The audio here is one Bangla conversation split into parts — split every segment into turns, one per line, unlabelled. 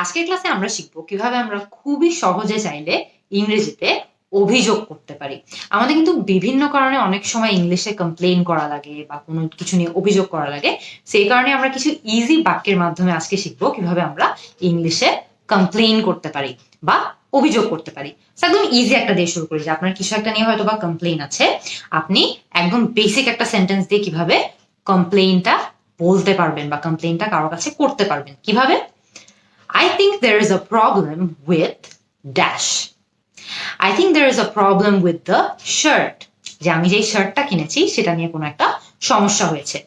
আজকের ক্লাসে আমরা শিখবো কিভাবে আমরা খুবই সহজে চাইলে ইংরেজিতে অভিযোগ করতে পারি। আমাদের কিন্তু বিভিন্ন কারণে অনেক সময় ইংলিশে কমপ্লেইন করা লাগে বা কোনো কিছু নিয়ে অভিযোগ করা লাগে। সেই কারণে আমরা কিছু ইজি বাক্যের মাধ্যমে আজকে শিখবো কিভাবে আমরা ইংলিশে কমপ্লেইন করতে পারি বা অভিযোগ করতে পারি। একদম ইজি একটা দিয়ে শুরু করি যে আপনার কিছু একটা নিয়ে হয়তো বা কমপ্লেইন আছে, আপনি একদম বেসিক একটা সেন্টেন্স দিয়ে কিভাবে কমপ্লেইনটা বলতে পারবেন বা কমপ্লেইনটা কারোর কাছে করতে পারবেন। কিভাবে? I think there is a problem with dash. I think there is a problem with the shirt. যে আমি যে শার্টটা কিনেছি সেটা নিয়ে কোনো একটা সমস্যা হয়েছে।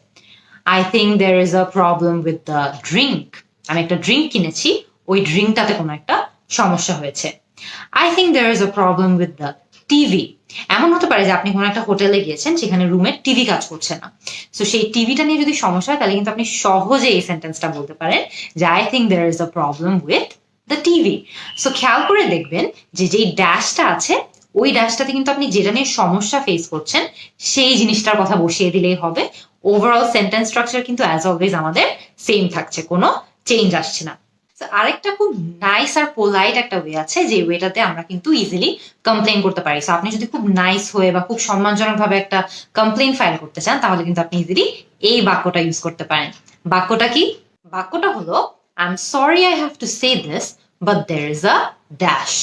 I think there is a problem with the drink. আমি একটা ড্রিঙ্ক কিনেছি, ওই ড্রিঙ্কটাতে কোনো একটা সমস্যা হয়েছে। I think there is a problem with the TV. এমন হতে পারে যে আপনি কোনো একটা হোটেলে গিয়েছেন, সেখানে রুমে টিভি কাজ করছে না। সো সেই টিভিটা নিয়ে যদি সমস্যা হয় তাহলে কিন্তু আপনি সহজে এই সেন্টেন্সটা বলতে পারেন যে I think there is a problem with the TV. So খেয়াল করে দেখবেন যে যেই ড্যাশটা আছে ওই ড্যাশটাতে কিন্তু আপনি যেটা নিয়ে সমস্যা ফেস করছেন সেই জিনিসটার কথা বসিয়ে দিলেই হবে। ওভারঅল সেন্টেন্স স্ট্রাকচার কিন্তু অ্যাজ অলওয়েজ আমাদের সেম থাকছে, কোনো চেঞ্জ আসছে না। আরেকটা খুব নাইস আর পোলাইট একটা ওয়ে আছে যে ওয়েটাতে আমরা কিন্তু ইজিলি কমপ্লেন করতে পারি। সো আপনি যদি খুব নাইস হয়ে বা খুব সম্মানজনক ভাবে একটা কমপ্লেন ফাইল করতে চান তাহলে কিন্তু আপনি ইজিলি এই বাক্যটা ইউজ করতে পারেন। বাক্যটা কি? বাক্যটা হলো I'm sorry I have to say this, but there is a dash.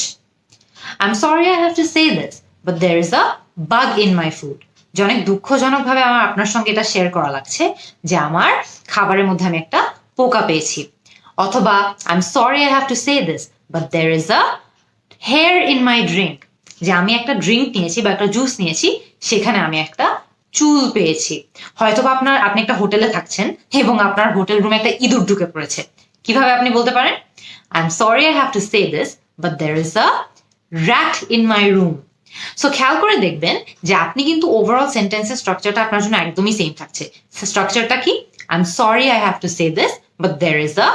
I'm sorry I have to say this, but there is a bug in my food. যে অনেক দুঃখজনক ভাবে আমার আপনার সঙ্গে এটা শেয়ার করা লাগছে যে আমার খাবারের মধ্যে আমি একটা পোকা পেয়েছি। অথবা I'm sorry I have to say this, but there is a hair in my drink. যে আমি একটা ড্রিঙ্ক নিয়েছি বা একটা জুস নিয়েছি, সেখানে আমি একটা চুল পেয়েছি। হয়তোবা আপনি একটা হোটেলে থাকছেন এবং আপনার হোটেল রুমে একটা ইঁদুর ঢুকে পড়েছে। কিভাবে আপনি বলতে পারেন? I'm sorry I have to say this, but there is a rat in my room. So খেয়াল করে দেখবেন যে আপনি কিন্তু ওভারঅল সেন্টেন্সের স্ট্রাকচারটা আপনার জন্য একদমই সেম থাকছে। স্ট্রাকচারটা কি? I'm sorry I have to say this, but there is a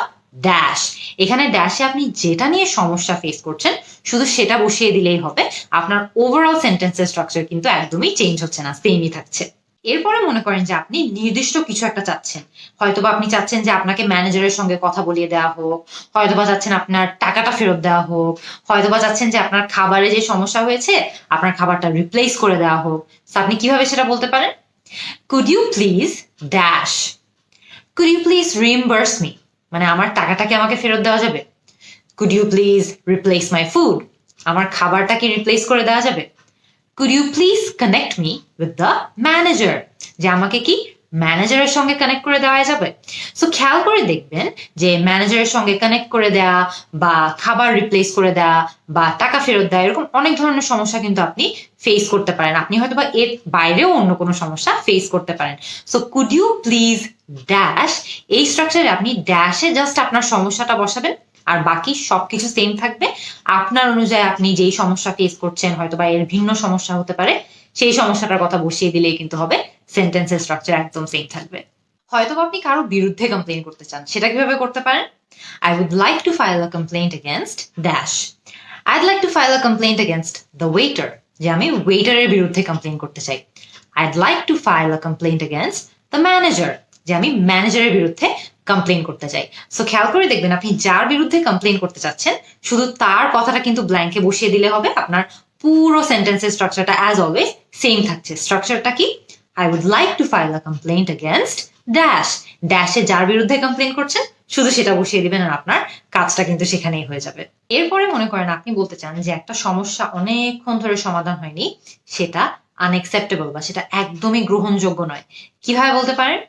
dash. এখানে ড্যাশে আপনি যেটা নিয়ে সমস্যা ফেস করছেন শুধু সেটা বসিয়ে দিলেই হবে। আপনার ওভারঅল সেন্টেন্সের স্ট্রাকচার কিন্তু একদমই চেঞ্জ হচ্ছে না, সেমই থাকছে। এরপরে মনে করেন যে আপনি নির্দিষ্ট কিছু একটা চাচ্ছেন। হয়তোবা আপনি চাচ্ছেন যে আপনাকে ম্যানেজারের সঙ্গে কথা বলিয়ে দেওয়া হোক, হয়তোবা চাচ্ছেন আপনার টাকাটা ফেরত দেওয়া হোক, হয়তোবা চাচ্ছেন যে আপনার খাবারে যে সমস্যা হয়েছে আপনার খাবারটা রিপ্লেস করে দেওয়া হোক। আপনি কিভাবে সেটা বলতে পারেন? Could you please dash? Could you please reimburse me? মানে আমার টাকাটা কি আমাকে ফেরত দেওয়া যাবে? Could you please replace my food? আমার খাবারটা কি রিপ্লেস করে দেওয়া যাবে? Could you please connect me with the manager? যে আমাকে কি ম্যানেজারের সঙ্গে কানেক্ট করে দেওয়া যাবে? সো খেয়াল করে দেখবেন যে ম্যানেজারের সঙ্গে কানেক্ট করে দেওয়া বা খাবার রিপ্লেস করে দেওয়া বা টাকা ফেরত দেওয়া এরকম অনেক ধরনের সমস্যা কিন্তু আপনি ফেস করতে পারেন। আপনি হয়তো বা এর বাইরেও অন্য কোনো সমস্যা ফেস করতে পারেন। So could you please dash, এই স্ট্রাকচারে আপনি ড্যাশে জাস্ট আপনার সমস্যাটা বসাবেন আর বাকি সবকিছু সেম থাকবে। আপনার অনুযায়ী আপনি যেই সমস্যা ফেস করছেন হয়তো বা এর ভিন্ন সমস্যা হতে পারে, সেই সমস্যাটার কথা বসিয়ে দিলেই কিন্তু হবে, সেন্টেন্সের স্ট্রাকচার একদম সেম থাকবে। হয়তো আপনি কারো বিরুদ্ধে কমপ্লেইন করতে চান, সেটা কিভাবে করতে পারেন? I would like to file a complaint against dash. I'd like to file a complaint against the waiter. যে আমি ওয়েটারের বিরুদ্ধে কমপ্লেইন করতে চাই। I'd like to file a complaint against the manager. যে আমি ম্যানেজারের বিরুদ্ধে কমপ্লেইন করতে চাই। সো খেয়াল করে দেখবেন আপনি যার বিরুদ্ধে কমপ্লেইন করতে চাচ্ছেন শুধু তার কথাটা কিন্তু ব্ল্যাঙ্কে বসিয়ে দিলে হবে। আপনার পুরো সেন্টেন্সের স্ট্রাকচারটা অ্যাজ অলওয়েজ সেম থাকছে। স্ট্রাকচারটা কি? I would like to file a complaint against dash. ড্যাশে যার বিরুদ্ধে কমপ্লেইন করছেন শুধু সেটা বসিয়ে দিবেন আর আপনার কাজটা কিন্তু সেখানেই হয়ে যাবে। এরপরে মনে করেন আপনি বলতে চান যে একটা সমস্যা অনেকক্ষণ ধরে সমাধান হয়নি, সেটা আনএক্সেপ্টেবল বা সেটা একদমই গ্রহণযোগ্য নয়। কিভাবে বলতে পারেন?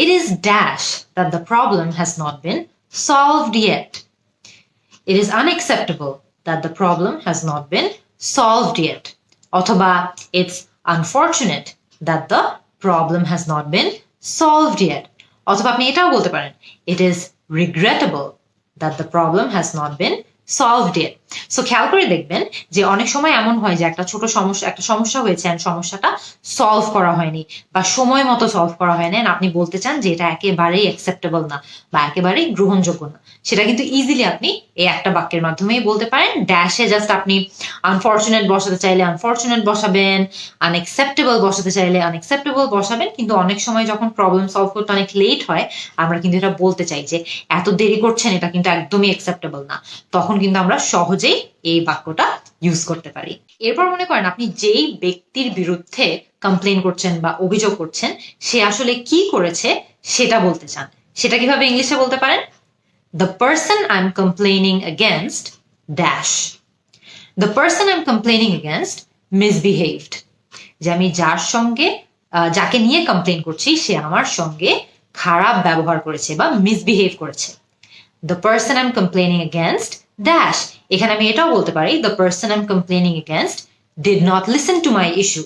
It is dash that the problem has not been solved yet. It is unacceptable that the problem has not been solved yet. অথবা it's unfortunate that the problem has not been solved yet. অথবা আপনি এটাও বলতে পারেন, it is regrettable that the problem has not been solved it. So খেয়াল করে দেখবেন যে অনেক সময় এমন হয় যে একটা সমস্যা হয়েছে and সমস্যাটা সলভ করা হয়নি বা সময় মতো সলভ করা হয়নি and আপনি বলতে চান যে এটা একেবারেই অ্যাকসেপ্টেবল না বা একেবারেই গ্রহণযোগ্য না, সেটা কিন্তু ইজিলি আপনি এই একটা বাক্যের মাধ্যমেই বলতে পারেন। ড্যাশে জাস্ট আপনি আনফরচুনেট বসাতে চাইলে আনফরচুনেট বসাবেন, আনএক্সেপ্টেবল বসাতে চাইলে আনএক্সেপ্টেবল বসাবেন। কিন্তু অনেক সময় যখন প্রবলেম সলভ করতে অনেক লেট হয়, আমরা কিন্তু এটা বলতে চাই যে এত দেরি করছেন, এটা কিন্তু একদমই অ্যাকসেপ্টেবল না, তখন কিন্তু আমরা সহজেই এই বাক্যটা ইউজ করতে পারি। এরপর মনে করেন আপনি যেই ব্যক্তির বিরুদ্ধে কমপ্লেন করছেন বা অভিযোগ করছেন, সে আসলে কি করেছে সেটা বলতে চান। সেটা কিভাবে ইংলিশে বলতে পারেন? The person I'm complaining against dash. The person I'm complaining against misbehaved. যে আমি যাকে নিয়ে কমপ্লেন করছি সে আমার সঙ্গে খারাপ ব্যবহার করেছে বা মিসবিহেভ করেছে। The person I'm complaining against dash. এখানে আমি এটাও বলতে পারি the person I'm complaining against did not listen to my issue.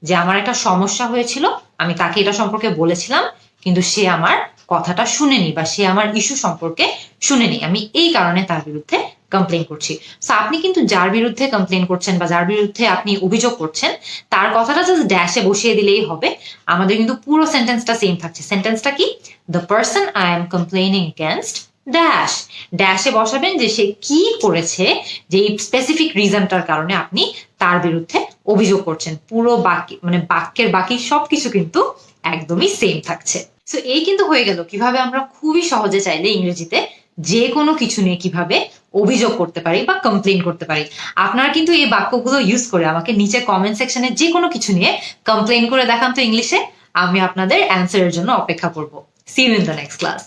যে আমার একটা সমস্যা হয়েছিল, আমি তাকে এটা সম্পর্কে বলেছিলাম, কিন্তু সে আমার কথাটা শুনেনি বা সে আমার ইস্যু সম্পর্কে শুনেনি, আমি এই কারণে তার বিরুদ্ধে কমপ্লেন করছি। সো আপনি কিন্তু যার বিরুদ্ধে কমপ্লেন করছেন বা যার বিরুদ্ধে আপনি অভিযোগ করছেন তার কথাটা জাস্ট ড্যাশে বসিয়ে দিলেই হবে, আমাদের কিন্তু পুরো সেন্টেন্সটা সেম থাকছে। সেন্টেন্সটা কি? The person I am complaining against dash. ড্যাশে বসাবেন যে সে কি করেছে, যে স্পেসিফিক রিজনটার কারণে আপনি তার বিরুদ্ধে অভিযোগ করছেন। পুরো বাক্যের বাকি সবকিছু কিন্তু একদমই সেম থাকছে। সো এই কিন্তু হয়ে গেল কিভাবে আমরা খুবই সহজে চাইলে ইংরেজিতে যে কোনো কিছু নিয়ে কিভাবে অভিযোগ করতে পারি বা কমপ্লেন করতে পারি। আপনারা কিন্তু এই বাক্যগুলো ইউজ করে আমাকে নিচে কমেন্ট সেকশনে যে কোনো কিছু নিয়ে কমপ্লেন করে দেখান তো ইংলিশে, আমি আপনাদের অ্যান্সারের জন্য অপেক্ষা করব। See you in the next class.